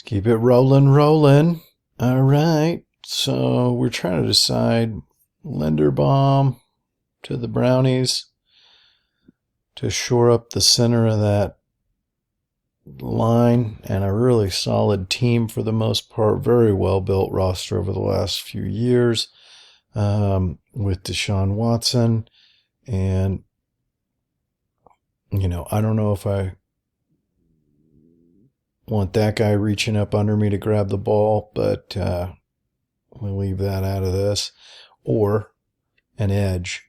Keep it rolling, rolling. All right. So we're trying to decide Linderbaum to the Brownies to shore up the center of that line, and a really solid team for the most part. Very well built roster over the last few years with Deshaun Watson. And, I don't know if I want that guy reaching up under me to grab the ball, but we'll leave that out of this. Or an edge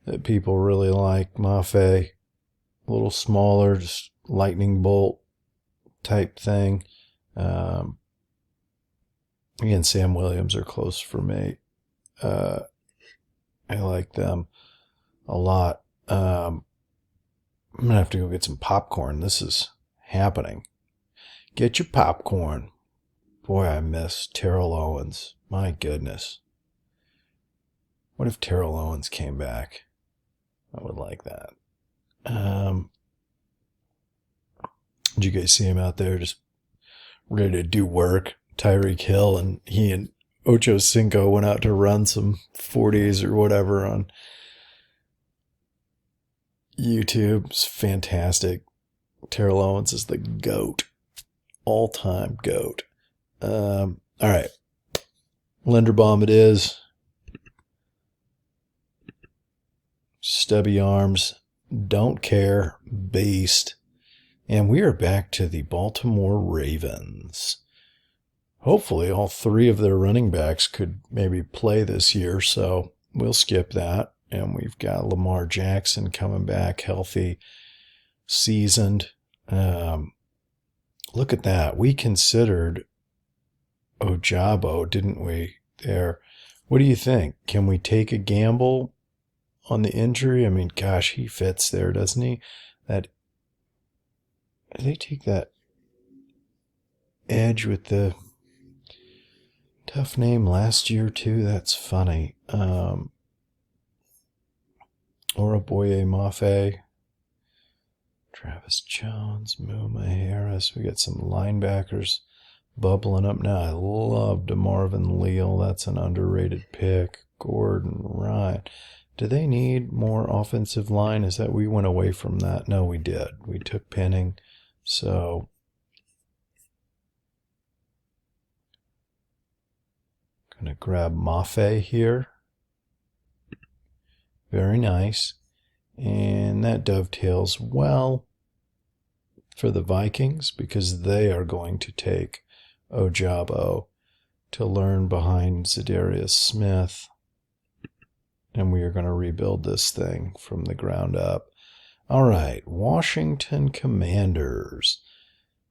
that people really like, Mafe, a little smaller, just lightning bolt type thing. Again, Sam Williams are close for me. I like them a lot. I'm going to have to go get some popcorn. This is happening. Get your popcorn. Boy, I miss Terrell Owens. My goodness. What if Terrell Owens came back? I would like that. Did you guys see him out there just ready to do work? Tyreek Hill and he and Ocho Cinco went out to run some 40s or whatever on YouTube. It's fantastic. Terrell Owens is the GOAT. All-time GOAT. All right. Linderbaum it is. Stubby arms. Don't care. Beast. And we are back to the Baltimore Ravens. Hopefully all three of their running backs could maybe play this year, so we'll skip that. And we've got Lamar Jackson coming back healthy, seasoned. Look at that. We considered Ojabo, didn't we, there? What do you think? Can we take a gamble on the injury? I mean, gosh, he fits there, doesn't he? They take that edge with the tough name last year, too. That's funny. Oraboye Mafe, Travis Jones, Muma Harris. We got some linebackers bubbling up now. I love DeMarvin Leal. That's an underrated pick. Gordon Ryan. Do they need more offensive line? Is that we went away from that? No, we did. We took Penning. So gonna grab Mafe here. Very nice. And that dovetails well for the Vikings because they are going to take Ojabo to learn behind Zadarius Smith. And we are going to rebuild this thing from the ground up. All right, Washington Commanders.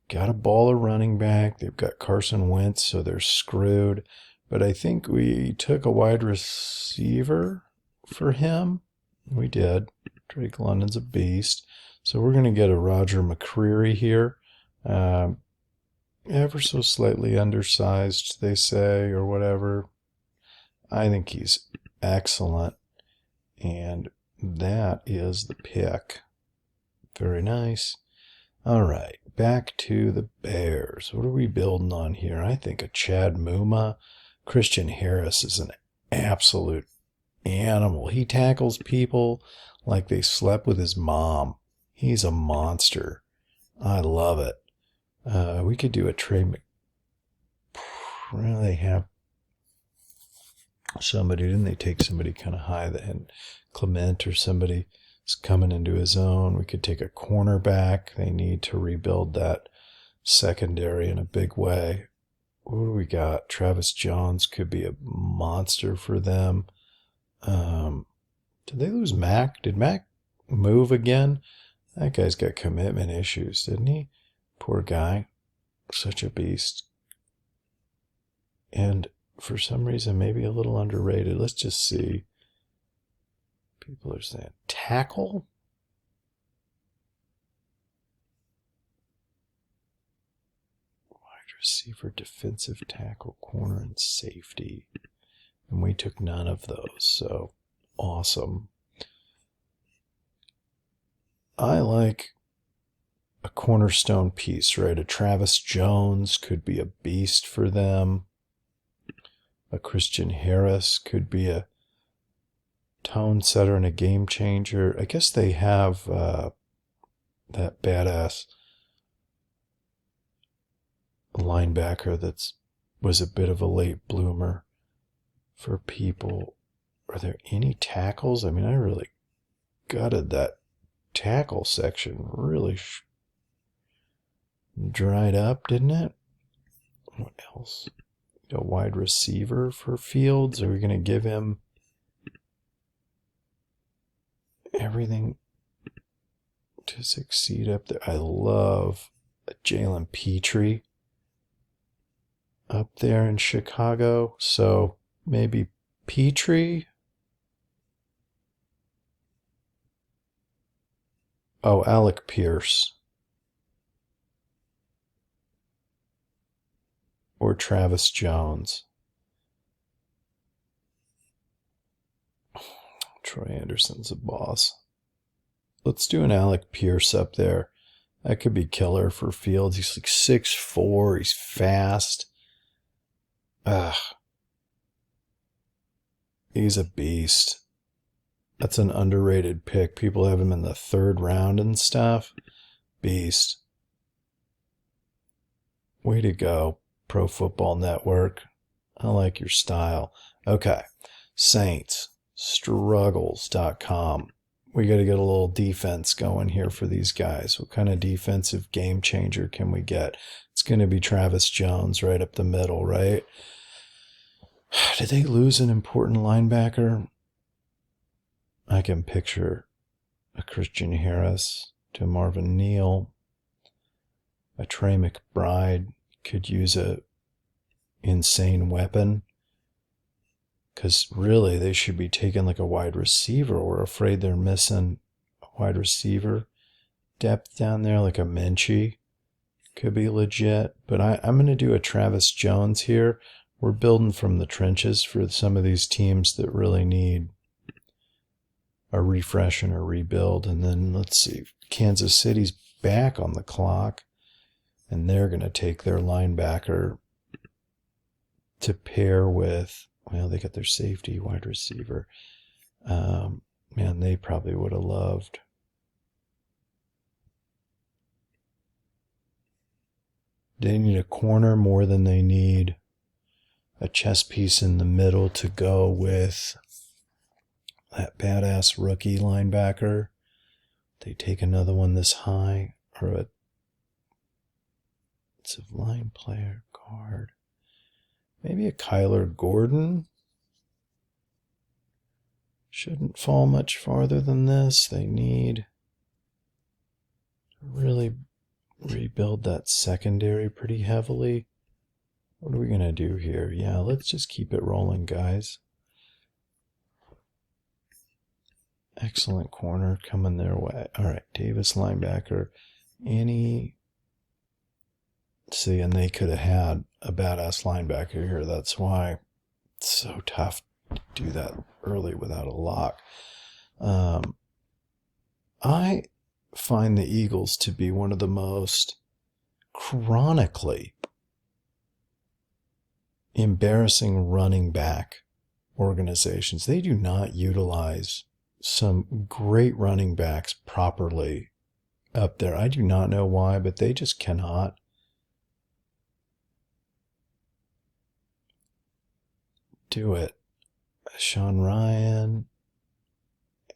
Got a baller running back. They've got Carson Wentz, so they're screwed. But I think we took a wide receiver for him. We did. Drake London's a beast. So we're going to get a Roger McCreary here. Ever so slightly undersized, they say, or whatever. I think he's excellent. And that is the pick. Very nice. All right, back to the Bears. What are we building on here? I think a Chad Muma. Christian Harris is an absolute animal. He tackles people like they slept with his mom. He's a monster. I love it. We could do a trade. Well, they have somebody, didn't they take somebody kind of high that had Clement or somebody is coming into his own? We could take a cornerback. They need to rebuild that secondary in a big way. What do we got? Travis Jones could be a monster for them. Did they lose Mac? Did Mac move again? That guy's got commitment issues, didn't he? Poor guy. Such a beast. And for some reason, maybe a little underrated. Let's just see. People are saying tackle? Wide receiver, defensive tackle, corner, and safety. And we took none of those, so awesome. I like a cornerstone piece, right? A Travis Jones could be a beast for them. A Christian Harris could be a tone setter and a game changer. I guess they have that badass linebacker that's was a bit of a late bloomer for people. Are there any tackles? I mean, I really gutted that tackle section. Really dried up, didn't it? What else? A wide receiver for Fields? Are we going to give him everything to succeed up there? I love Jalen Petrie up there in Chicago. So maybe Petrie. Oh, Alec Pierce. Or Travis Jones. Troy Anderson's a boss. Let's do an Alec Pierce up there. That could be killer for Fields. He's like 6'4". He's fast. He's a beast. That's an underrated pick. People have him in the 3rd round and stuff. Beast. Way to go, Pro Football Network. I like your style. Okay. Saints. Struggles.com. We got to get a little defense going here for these guys. What kind of defensive game changer can we get? It's going to be Travis Jones right up the middle, right? Did they lose an important linebacker? I can picture a Christian Harris to Marvin Neal. A Trey McBride could use a insane weapon. Because really, they should be taking like a wide receiver. We're afraid they're missing a wide receiver depth down there, like a Minchie. Could be legit. But I'm going to do a Travis Jones here. We're building from the trenches for some of these teams that really need a refresh and a rebuild. And then let's see. Kansas City's back on the clock. And they're going to take their linebacker to pair with... Well, they got their safety, wide receiver. Man, they probably would have loved. They need a corner more than they need a chess piece in the middle to go with that badass rookie linebacker. They take another one this high, or a line player guard. Maybe a Kyler Gordon. Shouldn't fall much farther than this. They need to really rebuild that secondary pretty heavily. What are we going to do here? Yeah, let's just keep it rolling, guys. Excellent corner coming their way. All right, Davis linebacker. See, and they could have had a badass linebacker here. That's why it's so tough to do that early without a lock. I find the Eagles to be one of the most chronically embarrassing running back organizations. They do not utilize some great running backs properly up there. I do not know why, but they just cannot. Do it. Sean Ryan,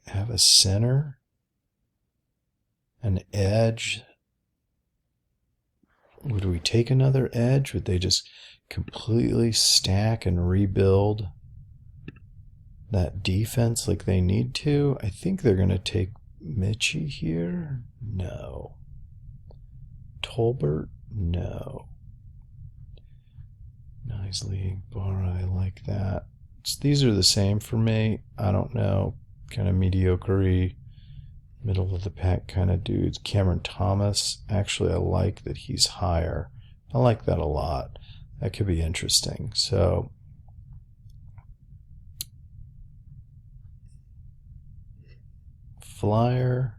have a center, an edge. Would we take another edge? Would they just completely stack and rebuild that defense like they need to? I think they're going to take Mitchie here. No. Tolbert? No. Nisley, Barra, I like that. These are the same for me. I don't know. Kind of mediocre-y, middle of the pack kind of dudes. Cameron Thomas, actually I like that he's higher. I like that a lot. That could be interesting. So flyer,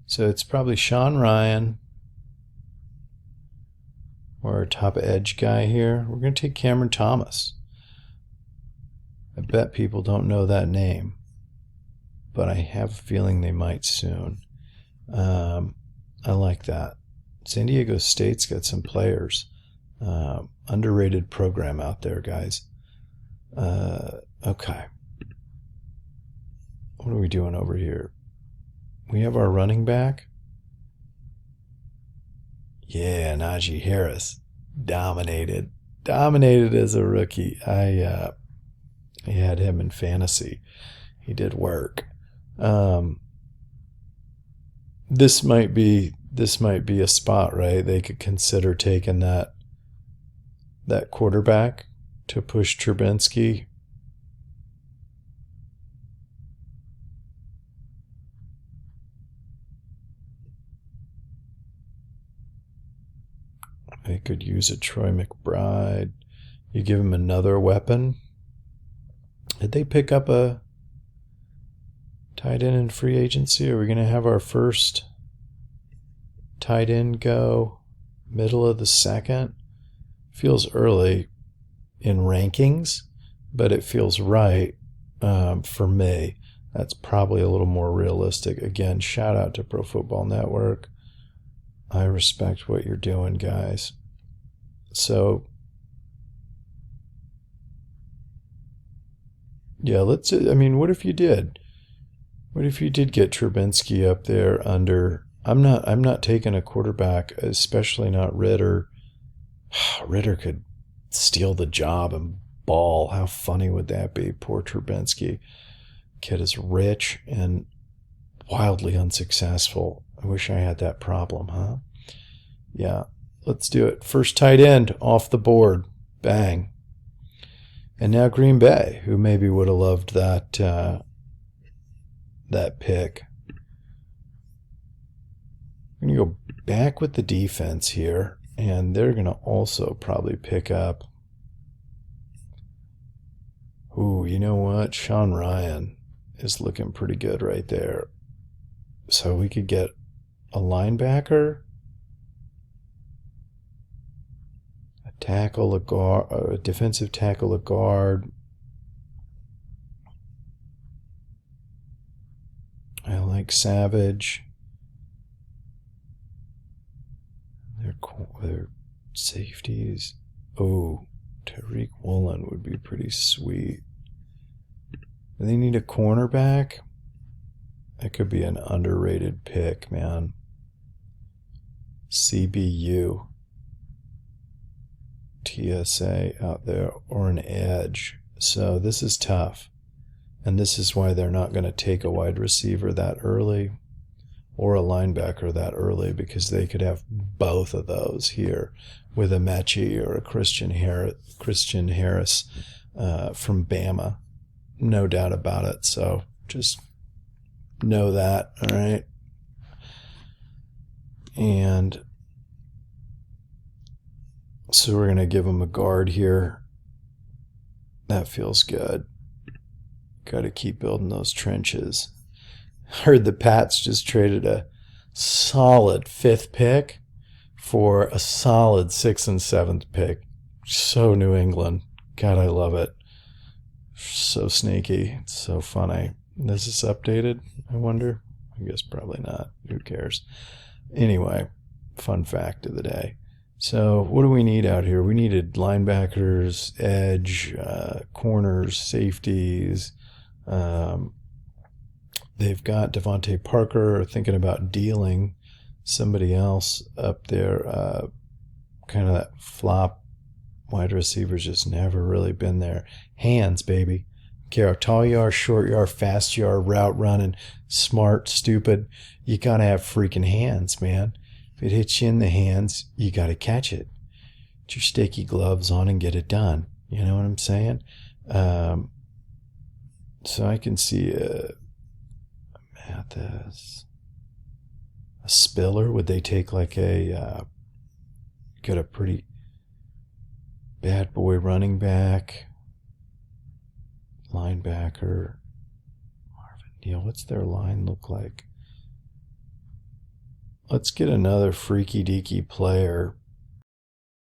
So it's probably Sean Ryan, or our top edge guy here. We're going to take Cameron Thomas. I bet people don't know that name, but I have a feeling they might soon. I like that. San Diego State's got some players. Underrated program out there, guys. Okay. What are we doing over here? We have our running back. Yeah, Najee Harris. Dominated as a rookie. I had him in fantasy. He did work. This might be a spot, right? They could consider taking that quarterback to push Trubinsky. They could use a Troy McBride. You give him another weapon. Did they pick up a tight end in free agency? Are we going to have our first tight end go middle of the second? Feels early in rankings, but it feels right for me. That's probably a little more realistic. Again, shout out to Pro Football Network. I respect what you're doing, guys. So, yeah, what if you did? What if you did get Trubinsky up there under? I'm not taking a quarterback, especially not Ritter. Ritter could steal the job and ball. How funny would that be? Poor Trubinsky. Kid is rich and wildly unsuccessful. I wish I had that problem, huh? Yeah, let's do it. First tight end off the board. Bang. And now Green Bay, who maybe would have loved that pick. I'm going to go back with the defense here, and they're going to also probably pick up. Ooh, you know what? Sean Ryan is looking pretty good right there. So we could get a linebacker, a tackle, a guard, a defensive tackle, a guard. I like Savage. Their safeties. Oh, Tariq Woolen would be pretty sweet. Do they need a cornerback? That could be an underrated pick, man. CBU. TSA out there, or an edge. So this is tough. And this is why they're not going to take a wide receiver that early or a linebacker that early, because they could have both of those here with a Mechie or a Christian Harris from Bama. No doubt about it. So just know that, all right? And so we're going to give them a guard here. That feels good. Got to keep building those trenches. Heard the Pats just traded a solid 5th pick for a solid 6th and 7th pick. So New England. God, I love it. So sneaky. It's so funny. Is this updated, I wonder? I guess probably not. Who cares? Anyway, fun fact of the day. So what do we need out here? We needed linebackers, edge, corners, safeties. They've got Devontae Parker, thinking about dealing somebody else up there. Kind of that flop wide receivers, just never really been there. Hands, baby. Care how tall you are, short you are, fast you are, route running, smart, stupid. You gotta have freaking hands, man. If it hits you in the hands, you gotta catch it. Get your sticky gloves on and get it done. You know what I'm saying? So I can see Mathis, a Spiller. Would they take like got a pretty bad boy running back, linebacker, Marvin Neal? What's their line look like? let's get another freaky deaky player